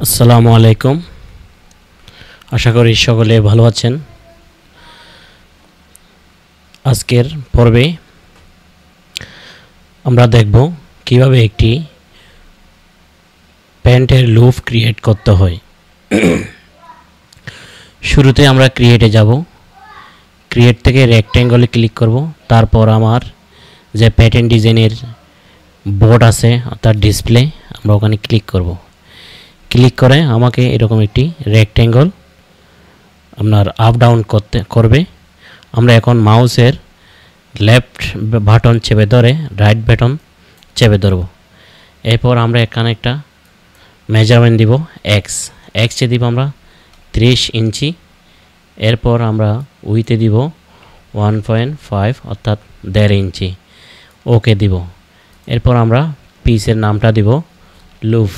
আসসালামু আলাইকুম। আশা করি সকলে ভালো আছেন। আজকের পর্বে আমরা দেখব কিভাবে একটি প্যান্টের লুপ ক্রিয়েট করতে হয়। শুরুতে আমরা ক্রিয়েটে যাব। ক্রিয়েট থেকে রেক্ট্যাঙ্গলে ক্লিক করব। তারপর আমার যে প্যাটার্ন ডিজাইনের বোর্ড আছে অর্থাৎ ডিসপ্লে, আমরা ওখানে ক্লিক করব। ক্লিক করে আমাকে এরকম একটি রেক্ট্যাঙ্গল আপনার আপ ডাউন করবে। আমরা এখন মাউসের লেফট বাটন চেপে ধরে রাইট বাটন চেপে ধরব। এরপর আমরা এখানে একটা মেজারমেন্ট দিব এক্সে দিব আমরা 30 ইঞ্চি। এরপর আমরা উইথে দিব 1.5 অর্থাৎ 1.5 ইঞ্চি। ওকে দিব। এরপর আমরা পিসের নামটা দিব লুপ,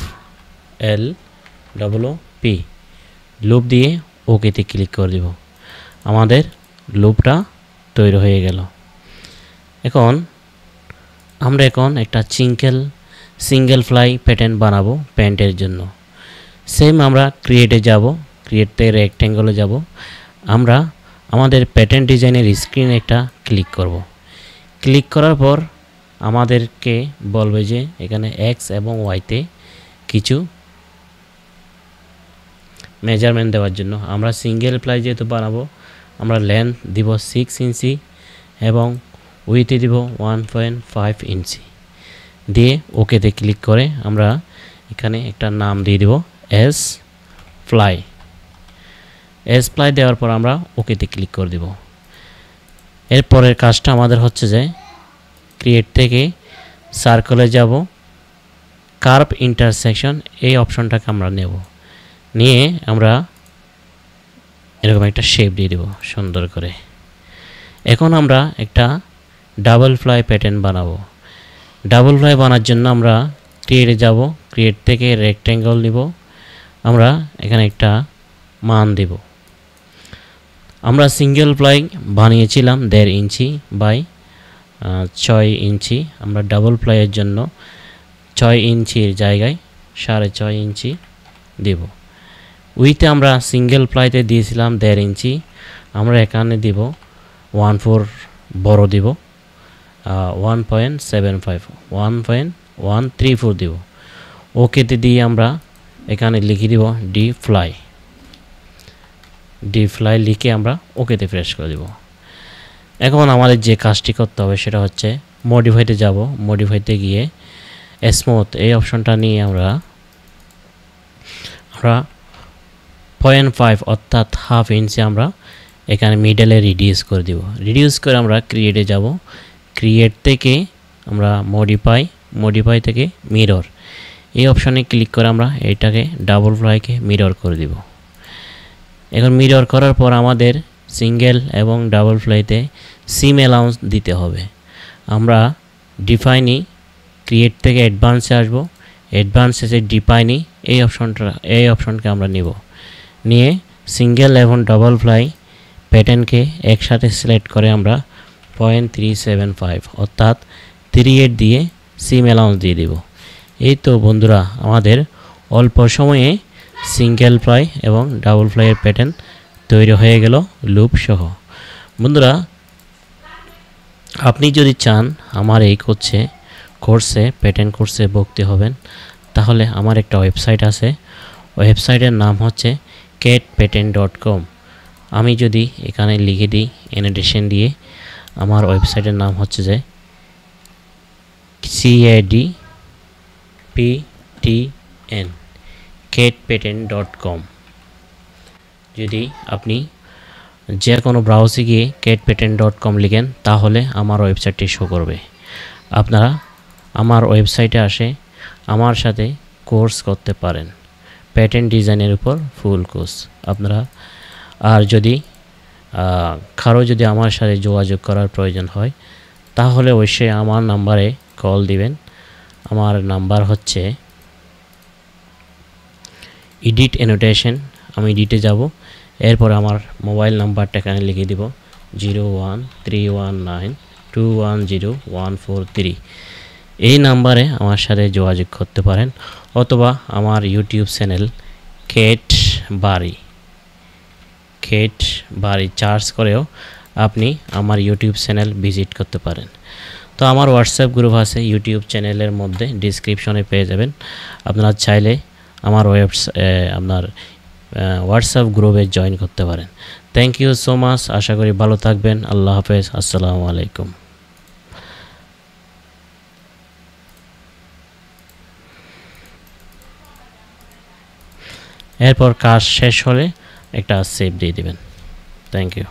LOOP লুপ দিয়ে ওকেতে ক্লিক করে দিব। আমাদের লুপটা তৈরি হয়ে গেল। এখন আমরা একটা সিঙ্গেল ফ্লাই প্যাটার্ন বানাবো প্যান্টের জন্য। সেম আমরা ক্রিয়েটে যাব। ক্রিয়েট থেকে রেক্ট্যাঙ্গলে যাব। আমরা আমাদের প্যাটার্ন ডিজাইনের স্ক্রিনে একটা ক্লিক করব। ক্লিক করার পর আমাদেরকে বলবে যে এখানে এক্স এবং ওয়াইতে কিছু মেজারমেন্ট দেওয়ার জন্য। আমরা সিঙ্গেল প্লাই যেহেতু বানাবো, আমরা লেন্থ দিব 6 ইঞ্চি এবং উইথে দিব 1.5 ইঞ্চি দিয়ে ওকেতে ক্লিক করে আমরা এখানে একটা নাম দিয়ে দিব এস ফ্লাই দেওয়ার পর আমরা ওকেতে ক্লিক করে দিব। এরপরের কাজটা আমাদের হচ্ছে যে ক্রিয়েট থেকে সার্কেলে যাব, কার্ভ ইন্টারসেকশন এই অপশনটাকে আমরা নেব। নিয়ে আমরা এরকম একটা শেপ দিয়ে দেব সুন্দর করে। এখন আমরা একটা ডাবল ফ্লাই প্যাটার্ন বানাবো। ডাবল ফ্লাই বানার জন্য আমরা ক্রিয়েটে যাব। ক্রিয়েট থেকে রেক্ট্যাঙ্গল নিব। আমরা এখানে একটা মান দেব। আমরা সিঙ্গেল ফ্লাই বানিয়েছিলাম 1.5 ইঞ্চি বাই 6 ইঞ্চি। আমরা ডাবল ফ্লাইয়ের জন্য 6 ইঞ্চির জায়গায় 6.5 ইঞ্চি দেব। উইথে আমরা সিঙ্গেল প্লাইতে দিয়েছিলাম 1.5 ইঞ্চি। আমরা এখানে দিব 1.4 বড় দিব 1.134 দিব। ওকেতে দিয়ে আমরা এখানে লিখে দিব ডি ফ্লাই লিখে আমরা ওকেতে প্রেস করে দিব। এখন আমাদের যে কাজটি করতে হবে সেটা হচ্ছে মডিফাইতে যাব। মডিফাইতে গিয়ে স্মুথ এই অপশনটা নিয়ে আমরা 0.5 অর্থাৎ হাফ ইঞ্চি আমরা এখানে মিডলে রিডিউস করে দিব। রিডিউস করে আমরা ক্রিয়েটে যাব। ক্রিয়েট থেকে আমরা মডিফাই থেকে মিরর এই অপশানে ক্লিক করে আমরা এটাকে ডাবল ফ্লাইকে মিরর করে দিব। এখন মিরর করার পর আমাদের সিঙ্গেল এবং ডাবল ফ্লাইতে সিম অ্যালাউন্স দিতে হবে। আমরা ডিফাইনি ক্রিয়েট থেকে অ্যাডভান্সে আসবো। অ্যাডভান্সে ডিফাইনি এই অপশনকে আমরা নিব। নিয়ে সিঙ্গেল এবং ডাবল ফ্লাই প্যাটার্নকে একসাথে সিলেক্ট করে আমরা 0.375 অর্থাৎ 38 দিয়ে সিম অ্যালাউন্স দিয়ে দিব। এই তো বন্ধুরা, আমাদের অল্প সময়ে সিঙ্গেল ফ্লাই এবং ডাবল ফ্লাইয়ের প্যাটার্ন তৈরি হয়ে গেল লুপ সহ। বন্ধুরা, আপনি যদি চান আমার এই কোর্সে প্যাটার্ন কোর্সে ভর্তি হবেন, তাহলে আমার একটা ওয়েবসাইট আছে। ওয়েবসাইটের নাম হচ্ছে catpattern.com। আমি যদি এখানে লিখে দিই অ্যানোটেশন দিয়ে, আমার ওয়েবসাইটের নাম হচ্ছে যে CADPTN catpattern.com। যদি আপনি যে কোনো ব্রাউজে গিয়ে catpattern.com লিখেন তাহলে আমার ওয়েবসাইটটি শো করবে। আপনারা আমার ওয়েবসাইটে আসে আমার সাথে কোর্স করতে পারেন, প্যাটার্ন ডিজাইনের উপর ফুল কোর্স আপনারা। আর যদি কারো যদি আমার সাথে যোগাযোগ করার প্রয়োজন হয় তাহলে অবশ্যই আমার নাম্বারে কল দিবেন। আমার নাম্বার হচ্ছে এডিট অ্যানোটেশন। আমি এডিটে যাব। এরপর আমার মোবাইল নাম্বারটা এখানে লিখে দিব 01319210143। এই নাম্বারে আমার সাথে যোগাযোগ করতে পারেন, অথবা আমার ইউটিউব চ্যানেল খেট বাড়ি সার্চ করেও আপনি আমার ইউটিউব চ্যানেল ভিজিট করতে পারেন। তো আমার হোয়াটসঅ্যাপ গ্রুপ আছে ইউটিউব চ্যানেলের মধ্যে, ডিসক্রিপশনে পেয়ে যাবেন। আপনারা চাইলে আমার হোয়াটসঅ্যাপ গ্রুপে জয়েন করতে পারেন। Thank you so much. আশা করি ভালো থাকবেন। আল্লাহ হাফেজ। আসসালামু আলাইকুম। এরপর কাজ শেষ হলে একটা সেভ দিয়ে দিবেন। Thank you.